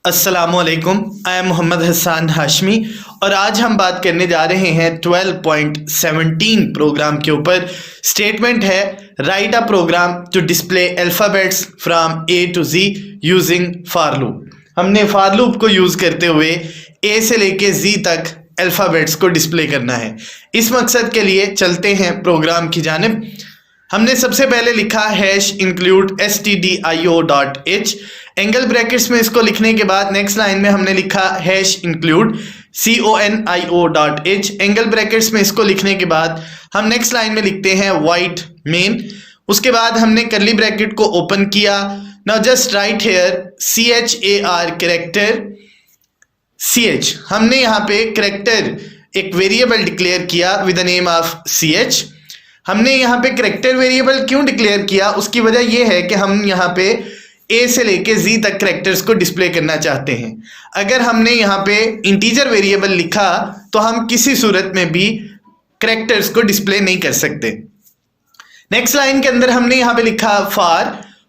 अस्सलामुअलैकुम, I am Mohammad Hasan Hashmi और आज हम बात करने जा रहे हैं 12.17 प्रोग्राम के ऊपर। स्टेटमेंट है write a program to display alphabets from A to G using for loop. हमने फॉर लूप को यूज़ करते हुए ए से लेके जी तक अल्फ़ाबेट्स को डिस्प्ले करना है। इस मकसद के लिए चलते हैं प्रोग्राम की जानिब। हमने सबसे पहले लिखा hash include stdio.h, angle brackets में इसको लिखने के बाद नेक्स्ट लाइन में हमने लिखा hash include conio.h, angle brackets में इसको लिखने के बाद हम नेक्स्ट लाइन में लिखते हैं वाइट मेन। उसके बाद हमने कर्ली ब्रैकेट को ओपन किया। Now just write here char character ch, हमने यहाँ पे कैरेक्टर एक वेरिएबल डिक्लेयर किया with the name of ch। हमने यहाँ पे कैरेक्टर वेरिएबल क्यों डिक्लेयर किया, उसकी वजह यह है कि हम यहाँ पे ए से लेके जी तक कैरेक्टर्स को डिस्प्ले करना चाहते हैं। अगर हमने यहाँ पे इंटीजर वेरिएबल लिखा तो हम किसी सूरत में भी कैरेक्टर्स को डिस्प्ले नहीं कर सकते। नेक्स्ट लाइन के अंदर हमने यहाँ पे लिखा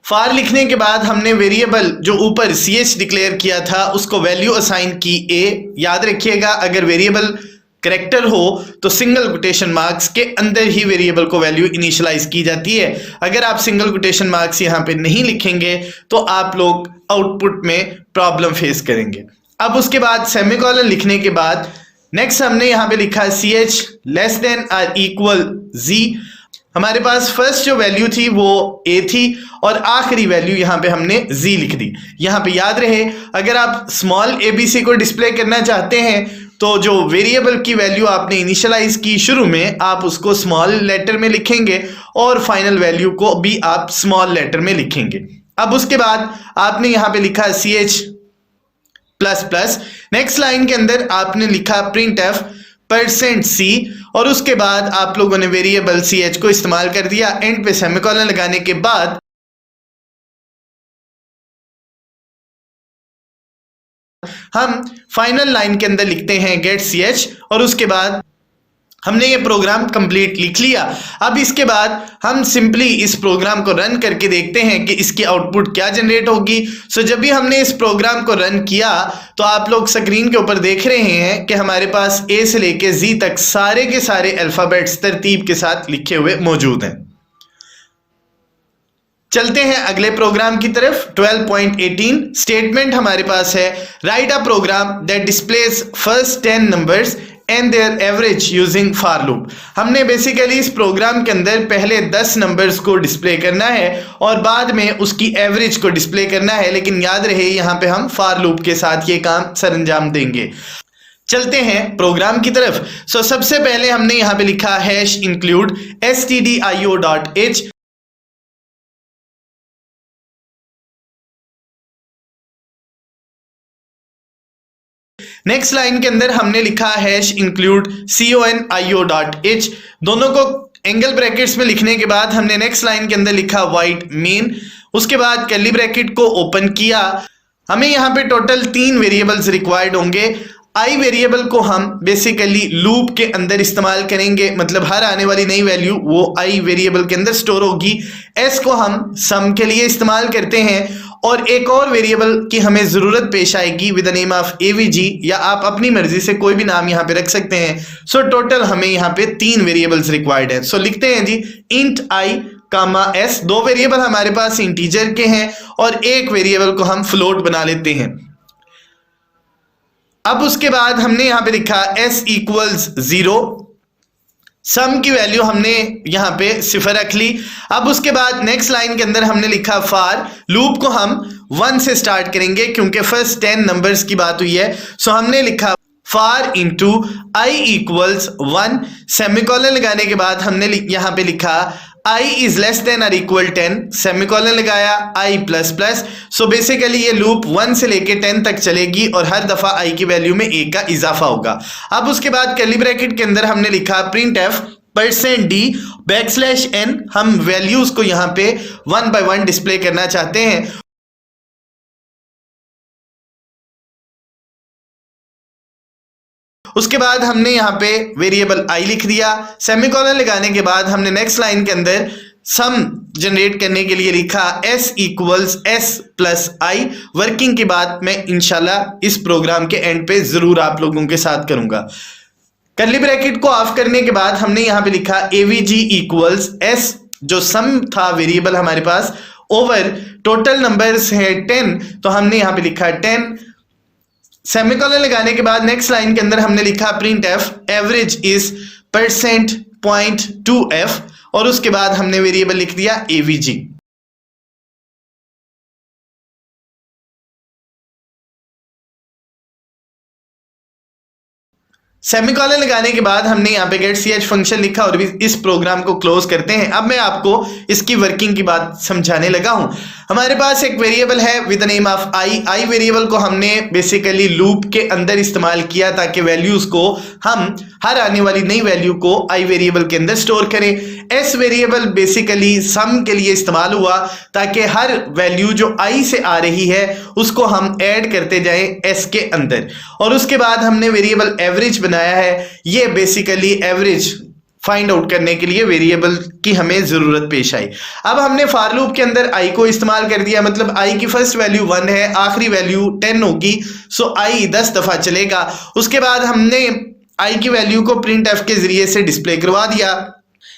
फॉर लिखने के बाद हमने वेरिएबल जो ऊपर ch डिक्लेयर किया था उसको वैल्यू असाइन की a। याद रखिएगा, अगर वेरिएबल कैरेक्टर हो तो सिंगल कोटेशन मार्क्स के अंदर ही वेरिएबल को वैल्यू इनिशियलाइज की जाती है। अगर आप सिंगल कोटेशन मार्क्स यहाँ पे नहीं लिखेंगे तो आप लोग आउटपुट में प्रॉब्लम फेस करेंगे। अब उसके बाद सेमीकोलन लिखने के बाद नेक्स्ट हमने यहाँ पे लिखा ch लेस देन और इक्वल z। हमारे पास फर्स्ट जो वैल्यू थी वो a थी और आखिरी वैल्यू यहाँ पे हमने z लिख दी। यहाँ पे याद रहे, अगर आप स्मॉल abc को डिस्प्ले करना चाहते हैं तो जो वेरिएबल की वैल्यू आपने इनिशियलाइज की शुरू में आप उसको स्मॉल लेटर में लिखेंगे और फाइनल वैल्यू को भी आप स्मॉल लेटर में लिखेंगे। अब उसके बाद आपने यहाँ पे लिखा ch plus plus. Next line के अंदर आपने लिखा printf%c और उसके बाद आप लोगों ने वेरिएबल ch को इस्तेमाल कर दिया। एंड पे सेमीकोलन लगाने के बाद हम फाइनल लाइन के अंदर लिखते हैं गेट ch और उसके बाद हमने ये प्रोग्राम कंप्लीट लिख लिया। अब इसके बाद हम सिंपली इस प्रोग्राम को रन करके देखते हैं कि इसकी आउटपुट क्या जनरेट होगी। सो जब भी हमने इस प्रोग्राम को रन किया तो आप लोग स्क्रीन के ऊपर देख रहे हैं कि हमारे पास ए से लेके जी तक सारे के सारे अल्फाबेट्स तरतीब के साथ लिखे हुए मौजूद हैं। चलते हैं अगले प्रोग्राम की तरफ। 12.18 स्टेटमेंट हमारे पास है write a program that displays first 10 numbers and their average using for loop. हमने बेसिकली इस प्रोग्राम के अंदर पहले 10 नंबर्स को डिस्प्ले करना है और बाद में उसकी एवरेज को डिस्प्ले करना है, लेकिन याद रहे यहाँ पे हम फॉर लूप के साथ ये काम सरअंजाम देंगे। चलते हैं प्रोग्राम की तरफ। सो सबसे पहले हमने यहाँ पे लिखा hash include stdio.h। Next line के अंदर हमने लिखा हैश इंक्लूड conio.h। दोनों को एंगल ब्रैकेट्स में लिखने के बाद हमने नेक्स्ट लाइन के अंदर लिखा वाइट मेन। उसके बाद कर्ली ब्रैकेट को ओपन किया। हमें यहाँ पे टोटल 3 वेरिएबल्स रिक्वायर्ड होंगे। आई वेरिएबल को हम बेसिकली लूप के अंदर इस्तेमाल करेंगे, मतलब हर आने वाली नई वैल्यू वो आई वेरिएबल के अंदर स्टोर होगी। एस को हम सम के लिए इस्तेमाल करते हैं और एक और वेरिएबल की हमें जरूरत पेश आएगी with the name of avg, या आप अपनी मर्जी से कोई भी नाम यहाँ पे रख सकते हैं। सो टोटल हमें यहाँ पे 3 वेरिएबल्स रिक्वायर्ड है। सो लिखते हैं जी int i comma s। 2 variable हमारे पास इंटीजर के हैं और एक वेरिएबल को हम फ्लोट बना लेते हैं। अब उसके बाद हमने यहाँ पे लिखा s इक्वल्स 0। सम की वैल्यू हमने यहाँ पे 0 रख ली। अब उसके बाद नेक्स्ट लाइन के अंदर हमने लिखा फॉर लूप को हम 1 से स्टार्ट करेंगे क्योंकि फर्स्ट 10 नंबर्स की बात हुई है। सो हमने लिखा for into I equals 1। Semicolon लगाने के बाद हमने यहाँ पे लिखा i इज लेस देन और इक्वल 10, सेमीकोलन लगाया i plus plus. So basically ये लूप 1 से लेके 10 तक चलेगी और हर दफा i की वैल्यू में 1 का इजाफा होगा। अब उसके बाद कर्ली ब्रैकेट के अंदर हमने लिखा printf%d \n। हम वैल्यूज को यहाँ पे 1 by 1 डिस्प्ले करना चाहते हैं। उसके बाद हमने यहाँ पे वेरिएबल i लिख दिया। सेमीकोलन लगाने के बाद हमने नेक्स्ट लाइन के अंदर सम जनरेट करने के लिए लिखा s इक्वल्स s प्लस आई। वर्किंग की बात मैं इंशाल्लाह इस प्रोग्राम के एंड पे जरूर आप लोगों के साथ करूंगा। कर्ली ब्रैकेट को ऑफ करने के बाद हमने यहां पे लिखा avg इक्वल्स s, जो सम था वेरिएबल हमारे पास, ओवर टोटल नंबर्स है 10, तो हमने यहां पे लिखा 10। सेमीकोलन लगाने के बाद नेक्स्ट लाइन के अंदर हमने लिखा print F average is %.2f, और उसके बाद हमने वेरिएबल लिख दिया avg। सेमीकोलन लगाने के बाद हमने यहाँ पे गेट ch फंक्शन लिखा और इस प्रोग्राम को क्लोज करते हैं। अब मैं आपको इसकी वर्किंग की बात समझाने लगा हूं। हमारे पास एक वेरिएबल है with name of I variable को हमने बेसिकली लूप के अंदर इस्तेमाल किया ताकि वैल्यूज को हम हर आने वाली नई वैल्यू को आई वेरिएबल के अंदर स्टोर करें। एस वेरिएबल बेसिकली सम के लिए इस्तेमाल हुआ ताकि हर वैल्यू जो आई से आ रही है उसको हम ऐड करते जाएं एस के अंदर, और उसके बाद हमने वेरिएबल एवरेज बनाया है। ये बेसिकली एवरेज फाइंड आउट करने के लिए वेरिएबल की हमें जरूरत पेश आई। अब हमने फॉर लूप के अंदर आई को इस्तेमाल कर दिया, मतलब आई की फर्स्ट वैल्यू 1 है, आखिरी वैल्यू 10 होगी, सो आई 10 दफा चलेगा। उसके बाद हमने आई की वैल्यू को प्रिंट एफ के जरिए से डिस्प्ले करवा दिया।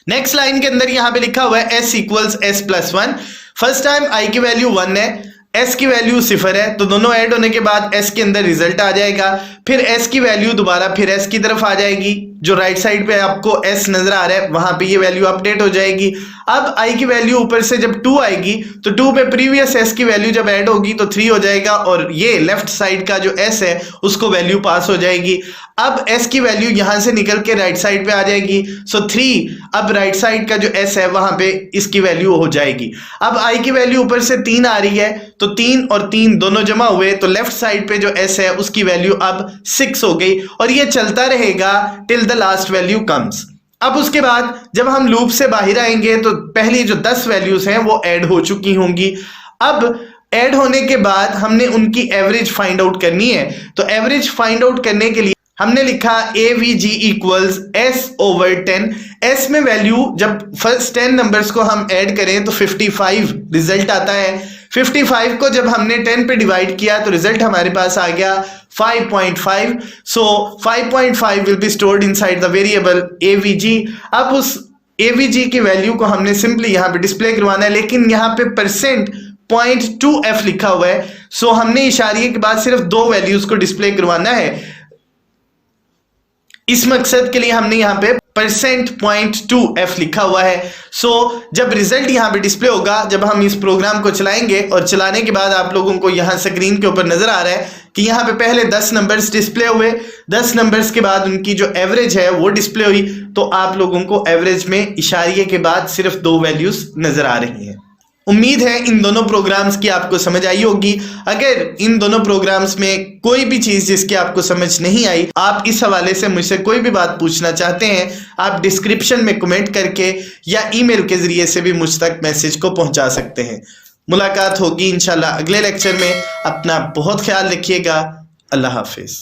नेक्स्ट लाइन के अंदर यहां पे लिखा हुआ है s equals s plus 1। First time i की वैल्यू 1 है, s की वैल्यू 0 है, तो दोनों ऐड होने के बाद s के अंदर रिजल्ट आ जाएगा। फिर s की वैल्यू दोबारा फिर s की तरफ आ जाएगी, जो राइट साइड पे आपको s नजर आ रहा है वहां पे ये वैल्यू अपडेट हो जाएगी। अब i की वैल्यू ऊपर से जब 2 आएगी तो 2 पे प्रीवियस s की वैल्यू जब ऐड होगी तो 3 हो जाएगा, और ये लेफ्ट साइड का जो s है उसको वैल्यू पास हो जाएगी। अब s की वैल्यू यहां से निकल के राइट साइड पे आ जाएगी, सो 3 अब राइट साइड का जो s है वहां पे इसकी वैल्यू हो जाएगी। अब i की वैल्यू ऊपर से 3 आ रही है, तो 3 और 3 दोनों जमा हुए तो लेफ्ट साइड पे जो s है उसकी वैल्यू अब 6 हो गई, और ये चलता रहेगा till the last value comes. अब उसके बाद जब हम लूप से बाहर आएंगे तो पहली जो 10 वैल्यूज हैं वो ऐड हो चुकी होंगी। अब ऐड होने के बाद हमने उनकी एवरेज फाइंड आउट करनी है, तो एवरेज फाइंड आउट करने के लिए हमने लिखा avg equals s over 10। s में वैल्यू जब फर्स्ट 10 नंबर्स को हम ऐड करें तो 55 रिजल्ट आता है। 55 को जब हमने 10 पे डिवाइड किया तो रिजल्ट हमारे पास आ गया 5.5। सो 5.5 will be stored inside the variable avg। अब उस avg की वैल्यू को हमने सिंपली यहाँ पे डिस्प्ले करवाना है, लेकिन यहाँ पे %.2f लिखा हुआ है, सो हमने इशारे के बाद सिर्फ 2 वैल्यूज को डिस्प्ले करवाना है। इस मकसद के लिए हमने यहाँ पे %.2f लिखा हुआ है। सो जब रिजल्ट यहाँ पे डिस्प्ले होगा, जब हम इस प्रोग्राम को चलाएंगे और चलाने के बाद आप लोगों को यहाँ स्क्रीन के ऊपर नजर आ रहा है कि यहाँ पे पहले 10 नंबर्स डिस्प्ले हुए, 10 नंबर्स के बाद उनकी जो एवरेज है वो डिस्प्ले हुई, तो आप लोगों को एवरेज में इशारे के बाद सिर्फ 2 वैल्यूज नजर आ रही हैं। उम्मीद है इन दोनों प्रोग्राम्स की आपको समझ आई होगी। अगर इन दोनों प्रोग्राम्स में कोई भी चीज जिसकी आपको समझ नहीं आई, आप इस हवाले से मुझसे कोई भी बात पूछना चाहते हैं, आप डिस्क्रिप्शन में कमेंट करके या ईमेल के जरिए से भी मुझ तक मैसेज को पहुंचा सकते हैं। मुलाकात होगी इंशाल्लाह अगले लेक्चर में। अपना बहुत ख्याल रखिएगा। अल्लाह हाफिज।